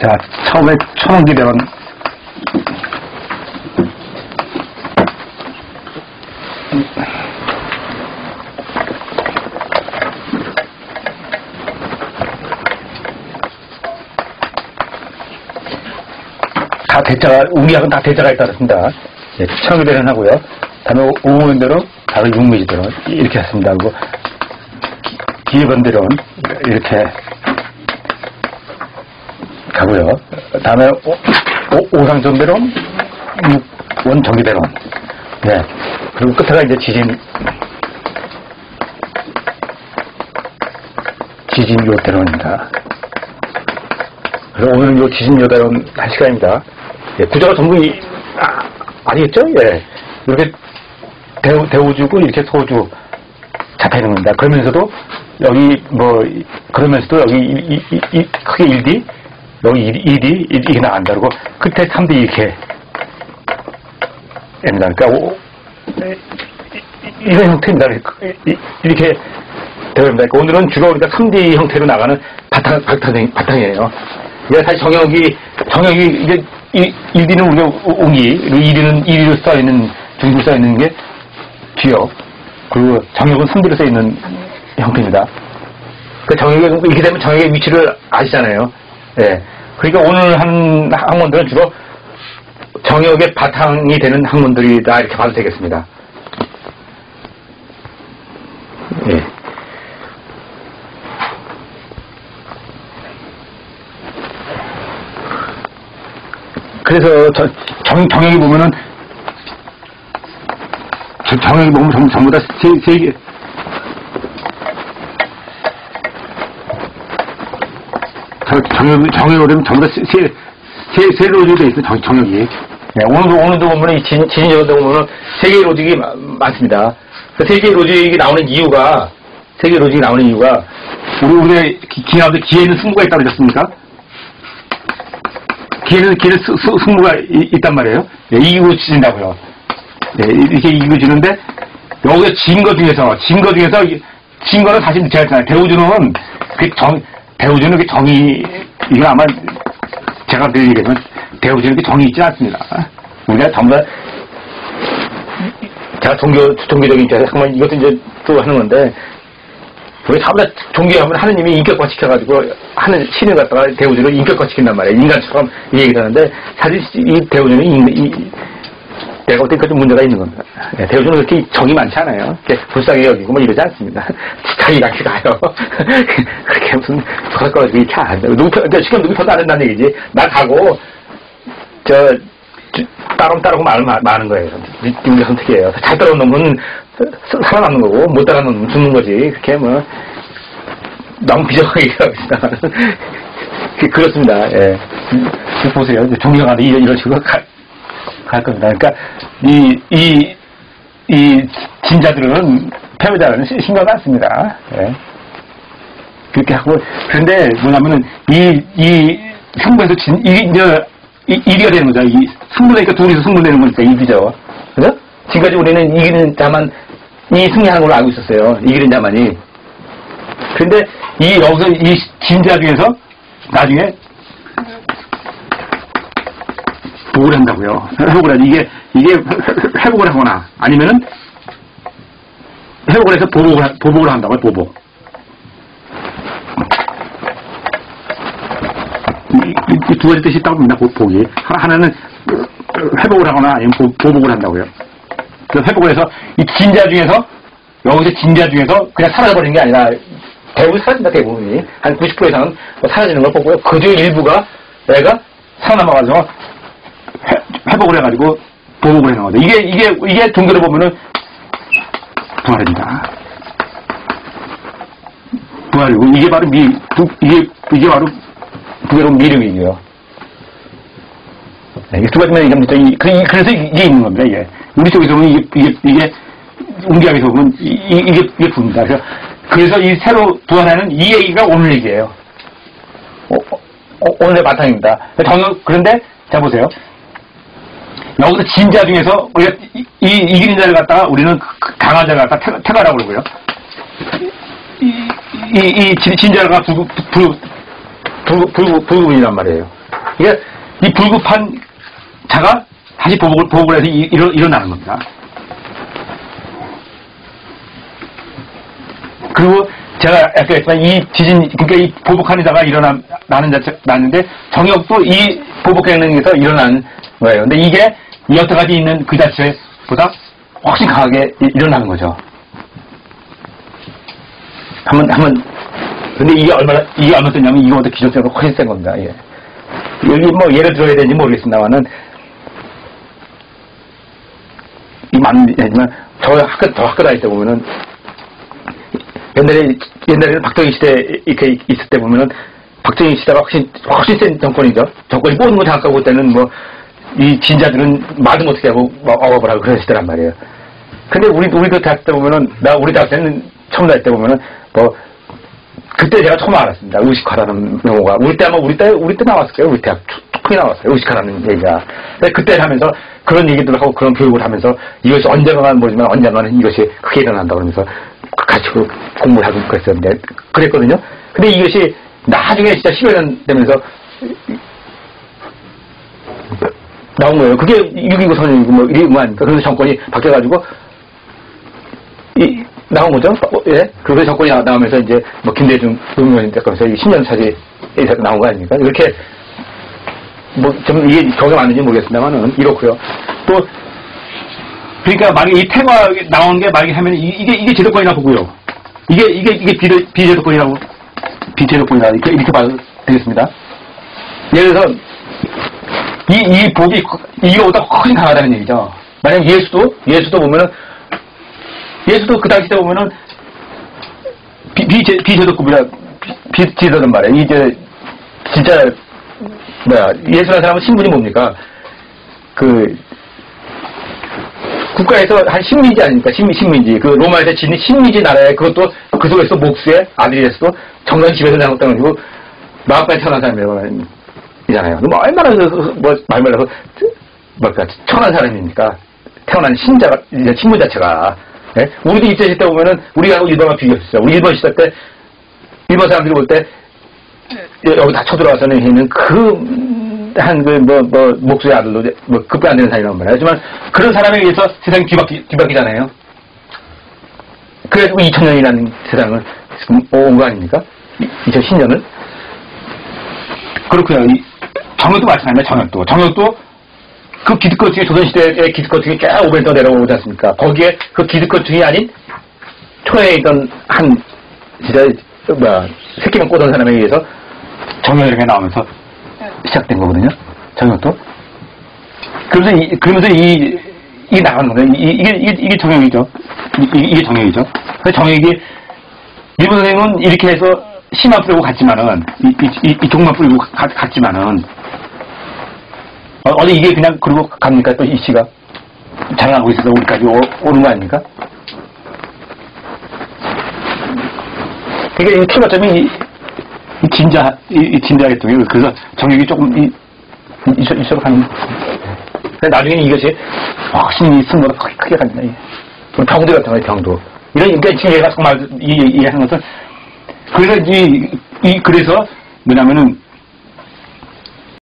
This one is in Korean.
자, 처음에 천원기대원 다 대자가, 우리하고는 다 대자가 있다습니다. 예, 천원기대원 하고요. 다음에 오원대로 바로 육미지대로 이렇게 했습니다. 그리고 기회번대로 이렇게 가고요. 다음에 오상전대로 원정기대로. 네. 그리고 끝에가 이제 지진 요대로입니다. 그래서 오늘은 요 지진 요대로 할 시간입니다. 예, 구조가 전부 아니겠죠? 예. 이렇게 대우주고 이렇게 소주 잡혀있는 겁니다. 그러면서도 여기 그러면서도 여기 크게 1D, 여기 2D 이게 나간다. 그리고 끝에 3D 이렇게 됩니다. 그러니까 이런 형태입니다. 이렇게 되어갑니다. 그러니까 오늘은 주로 우리가 3D 형태로 나가는 바탕이에요. 이게 사실 정역이 이제 1D는 우리가 옹기, 2D로 써있는, 중국으로 써있는 게 기억, 그리고 정역은 3D로 써있는 형태입니다. 그 정역이, 이렇게 되면 정역의 위치를 아시잖아요. 예. 그러니까 오늘 한 학문들은 주로 정역의 바탕이 되는 학문들이다, 이렇게 봐도 되겠습니다. 예. 그래서 정역이 보면은 정역이 보면 전부 다 세 개. 정역으로 되면 전부 다 세 로직이 되어 있어요, 정역이. 네, 오늘도 보면, 진여도 보면, 세 개의 로직이 많습니다. 그 세 개의 로직이 나오는 이유가, 우리가 기에는 승부가 있다고 그랬습니까? 기에는 승부가 있단 말이에요. 네, 이기고 지진다고요. 네, 이렇게 이기고 지는데, 여기서 진 거 중에서, 진 거는 사실 제가 했잖아요. 대우주는 정의, 이건 아마 제가 늘 얘기하면, 대우주는 정의 있지 않습니다. 우리가 전부 다, 제가 종교적인 입장에서 정말 이것도 이제 또 하는 건데, 우리 전부 다 종교하면 하느님이 인격화 시켜가지고 하는 신을 갖다가 대우주를 인격화 시킨단 말이에요. 인간처럼 이 얘기를 하는데, 사실 이 대우주는 내가 볼 때 그 좀 문제가 있는 겁니다. 네, 대우주는 그렇게 정이 많지 않아요. 이렇게 불쌍히 여기고 뭐 이러지 않습니다. 자기가 가요. 그렇게 무슨 그걸 이렇게 안 한다. 그러니까 시간 누구 편도 안 된다는 얘기지. 나 가고 따라오고 마는 거예요. 우리 선택이에요. 잘 따라온 놈은 살아남는 거고 못 따라온 놈은 죽는 거지. 그렇게 뭐 너무 비정하게 얘기합니다. 그렇습니다. 예. 보세요. 존경하는 이런 식으로 갈 겁니다. 그러니까 이 진자들은 패배자는 신경 안 씁니다. 예. 그렇게 하고 그런데 뭐냐면은 이 승부에서 이기가 되는 거죠. 이 승부니까 둘이서 승부되는 거니까 이기죠. 그죠? 지금까지 우리는 이기는 자만이 승리하는 걸로 알고 있었어요. 이기는 자만이. 그런데 여기서 이 진자 중에서 나중에 회복을 한다고요. 회복을 하지. 이게 회복을 하거나 아니면은 회복을 해서 보복을 한다고요. 보복. 이 두 가지 뜻이 있다고 봅니다. 보복이. 하나는 회복을 하거나 아니면 보복을 한다고요. 그 회복을 해서 이 진자 중에서 여기서 진자 중에서 그냥 사라져버리는 게 아니라 대부분 사라진다. 대부분이 한 90% 이상은 사라지는 걸 보고요. 그 중에 일부가 내가 살아남아가지고 회복을 해가지고 보복을 해놓은 거죠. 이게 종교를 보면은 부활입니다. 부활이고 이게 바로 이게 바로 부활은 미륵이고요. 네, 이게 두 가지만 얘기하면 그래서 이게 있는 겁니다. 이게 우리 쪽에서 보면 이게 웅기학에서 보면 이게 부입니다. 그래서 이 새로 부활하는 이 얘기가 오늘 얘기예요. 오늘의 바탕입니다. 그런데 자 보세요. 여기서 진자 중에서 우리가 이기는 자를 갖다가 우리는 강한 자를 갖다가 태가라고 그러고요. 이 진자가 불구분이란 말이에요. 그러니까 이 불급한 자가 다시 보복을 해서 일어나는 겁니다. 그리고 제가 아까 했지만 이 지진, 그러니까 이 보복하는 자가 나는데 정역도 이 보복행능에서 일어나는 거예요. 근데 이게 여태까지 있는 그 자체보다 훨씬 강하게 일어나는 거죠. 근데 이게 얼마나 세냐면 이거보다 기존적으로 훨씬 센 겁니다. 예. 여기 뭐 예를 들어야 되는지 모르겠습니다만은 이 맞는 얘기지만 저 학교 다닐 때 보면은 옛날에는 박정희 시대 이렇게 있을 때 보면은 박정희 시대가 훨씬 센 정권이죠. 정권이 모든 걸 장악하고 그때는 뭐 이 진자들은 말도 못하게 하고 뭐 억압을 하고 그러시더란 말이에요. 근데 우리도 대학 때 보면은 우리 대학 때는 처음 다닐 때 보면은 뭐 그때 제가 처음 알았습니다. 의식화라는 용어가 우리 때 나왔을 거예요. 우리 대학 초에 나왔어요. 의식화라는 얘기가. 그때 하면서 그런 얘기들 하고 그런 교육을 하면서 이것이 언젠가는 모르지만 언젠가는 이것이 크게 일어난다 그러면서 같이 공부를 하고 그랬었는데 그랬거든요. 근데 이것이 나중에 진짜 10여 년 되면서 나온 거예요. 그게 6.29 선언이고 뭐 이런 거 아닙니까? 그래서 정권이 바뀌어가지고 나온 거죠. 예. 그래서 정권이 나오면서 이제 뭐 김대중 의원이 되면서 10년 차지에서 나온 거 아닙니까? 이렇게 뭐 좀 이게 적용 맞는지 모르겠습니다만은 이렇고요. 또 그러니까 만약에 이 테마 나오는 게 만약에 하면 이게 제도권이라 보고요. 이게 비제도권이라고 비제도권이라 이렇게 봐도 되겠습니다. 예를 들어서 이 복이 이거보다 훨씬 강하다는 얘기죠. 만약 예수도 보면은 예수도 그 당시 때 보면은 비제도급이란 말이에요. 이제 진짜 예수라는 사람은 신분이 뭡니까? 국가에서 한 식민지 아닙니까? 식민지. 그 로마에서 지닌 식민지 나라에 그것도 그 속에서 목수의 아들이랬어도 정관 집에서 나왔다는 것이고 마음까지 태어난 사람이잖아요. 뭐 얼마나 말말라서 천한 사람입니까? 태어난 신분 자체가. 예? 우리도 일제 시대 보면은 우리하고 일본만 비교했어요. 우리 일본 시대 때 일본 사람들이 볼 때 여기 다 쳐들어와서는 있는 목수의 아들로 급도 안 되는 사람이란 말이에요. 하지만 그런 사람에 의해서 세상이 뒤바뀌잖아요. 그래가지고 2000년이라는 세상을 지금 온 거 아닙니까? 2010년을. 그렇고요. 정역도 마찬가지입니다. 정역도 그 기득권층이 조선시대의 기득권층이 쫙 500년 내려오지 않습니까? 거기에 그 기득권층이 아닌 초에 있던 진짜 새끼만 꼬던 사람에 의해서 정역이 나오면서 시작된 거거든요. 정역도. 그러면서 이 나가는 거예요. 이게 정역이죠. 이게 정역이죠. 그래서 정역이 일본 선생님은 이렇게 해서 씨만 뿌리고 갔지만은 이 종만 뿌리고 갔지만은 어디 이게 그냥 그러고 갑니까? 또 이 씨가 자라나고 있어서 우리까지 오는 거 아닙니까? 그러니까 이 출발점이 이 진자계통이에요. 그래서 정력이 조금 이쪽으로 가는. 나중에는 이것이 훨씬 이 승부가 크게 갑니다. 우리 병도 같은 거예요, 병도. 그러니까 지금 얘가 정말 이해하는 것은 그래서 그래서 뭐냐면은